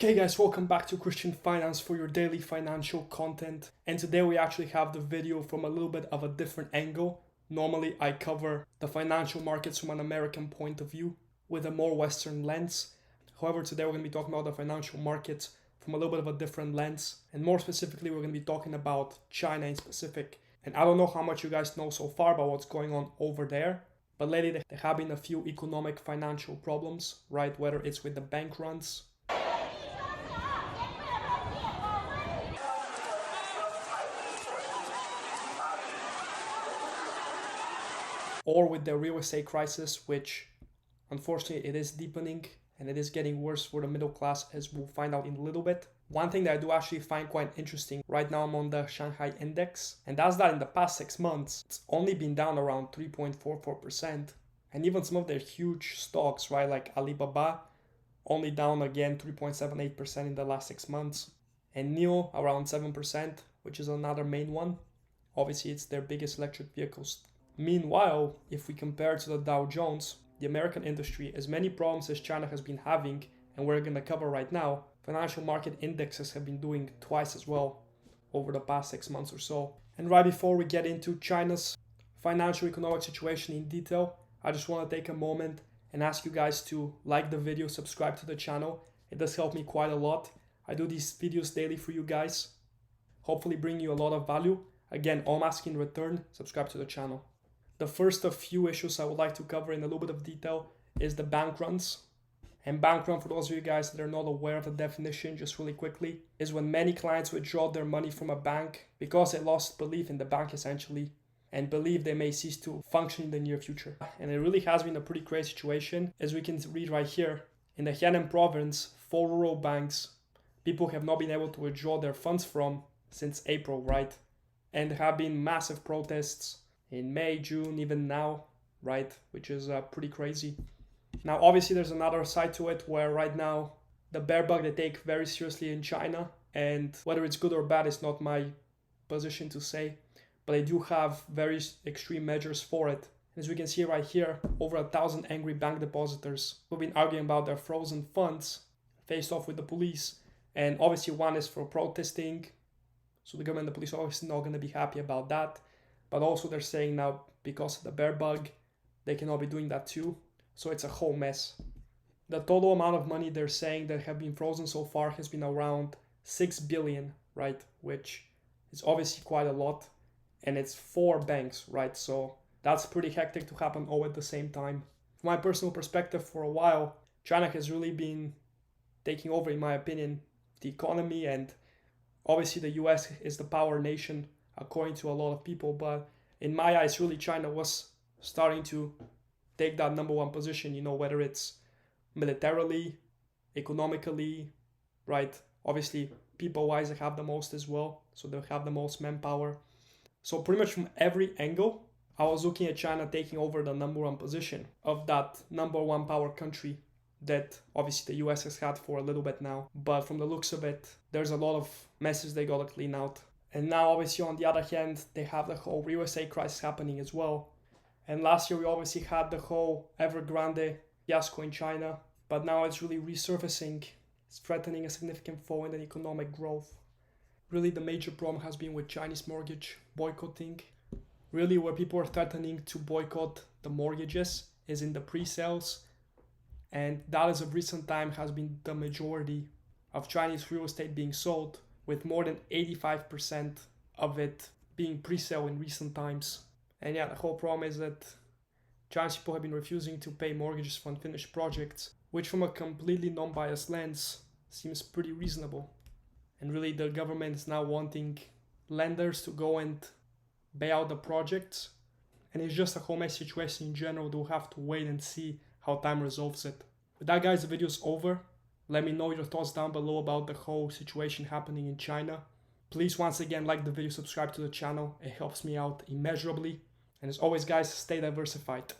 Okay guys, welcome back to Christian Finance for your daily financial content. And today we actually have the video from a little bit of a different angle. Normally I cover the financial markets from an American point of view with a more Western lens. However, today we're going to be talking about the financial markets from a little bit of a different lens. And more specifically, we're going to be talking about China in specific. And I don't know how much you guys know so far about what's going on over there. But lately there have been a few economic financial problems, right? Whether it's with the bank runs, or with the real estate crisis, which unfortunately it is deepening and it is getting worse for the middle class, as we'll find out in a little bit. One thing that I do actually find quite interesting, right now I'm on the Shanghai Index, and that's that in the past 6 months, it's only been down around 3.44%. And even some of their huge stocks, right, like Alibaba, only down again 3.78% in the last 6 months. And NIO around 7%, which is another main one. Obviously, it's their biggest electric vehicles. Meanwhile, if we compare to the Dow Jones, the American industry, as many problems as China has been having, and we're going to cover right now, financial market indexes have been doing twice as well over the past 6 months or so. And right before we get into China's financial economic situation in detail, I just want to take a moment and ask you guys to like the video, subscribe to the channel. It does help me quite a lot. I do these videos daily for you guys, hopefully bring you a lot of value. Again, all I'm asking in return, subscribe to the channel. The first of few issues I would like to cover in a little bit of detail is the bank runs. And bank run, for those of you guys that are not aware of the definition, just really quickly, is when many clients withdraw their money from a bank because they lost belief in the bank essentially, and believe they may cease to function in the near future. And it really has been a pretty crazy situation, as we can read right here. In the Henan province, 4 rural banks, people have not been able to withdraw their funds from since April, right? And there have been massive protests in May, June, even now, right? Which is pretty crazy. Now, obviously, there's another side to it where right now the bear bug they take very seriously in China, and whether it's good or bad is not my position to say, but they do have very extreme measures for it. As we can see right here, over 1,000 angry bank depositors who've been arguing about their frozen funds faced off with the police, and obviously one is for protesting, so the government and the police are obviously not going to be happy about that. But also they're saying now, because of the bear bug, they cannot be doing that too. So it's a whole mess. The total amount of money they're saying that have been frozen so far has been around 6 billion, right? Which is obviously quite a lot. And it's 4 banks, right? So that's pretty hectic to happen all at the same time. From my personal perspective, for a while, China has really been taking over, in my opinion, the economy. And obviously the US is the power nation, according to a lot of people, but in my eyes, really China was starting to take that #1 position, you know, whether it's militarily, economically, right? Obviously, people-wise, they have the most as well, so they have the most manpower. So pretty much from every angle, I was looking at China taking over the #1 position of that #1 power country that obviously the US has had for a little bit now. But from the looks of it, there's a lot of messes they gotta clean out. And now, obviously, on the other hand, they have the whole real estate crisis happening as well. And last year, we obviously had the whole Evergrande fiasco in China. But now it's really resurfacing. It's threatening a significant fall in the economic growth. Really, the major problem has been with Chinese mortgage boycotting. Really, where people are threatening to boycott the mortgages is in the pre-sales. And that, as of recent time, has been the majority of Chinese real estate being sold, with more than 85% of it being pre-sale in recent times. And yeah, the whole problem is that Chinese people have been refusing to pay mortgages for unfinished projects, which from a completely non-biased lens seems pretty reasonable. And really the government is now wanting lenders to go and bail out the projects. And it's just a whole mess situation in general. We'll have to wait and see how time resolves it. With that, guys, the video's over. Let me know your thoughts down below about the whole situation happening in China. Please, once again, like the video, subscribe to the channel. It helps me out immeasurably. And as always, guys, stay diversified.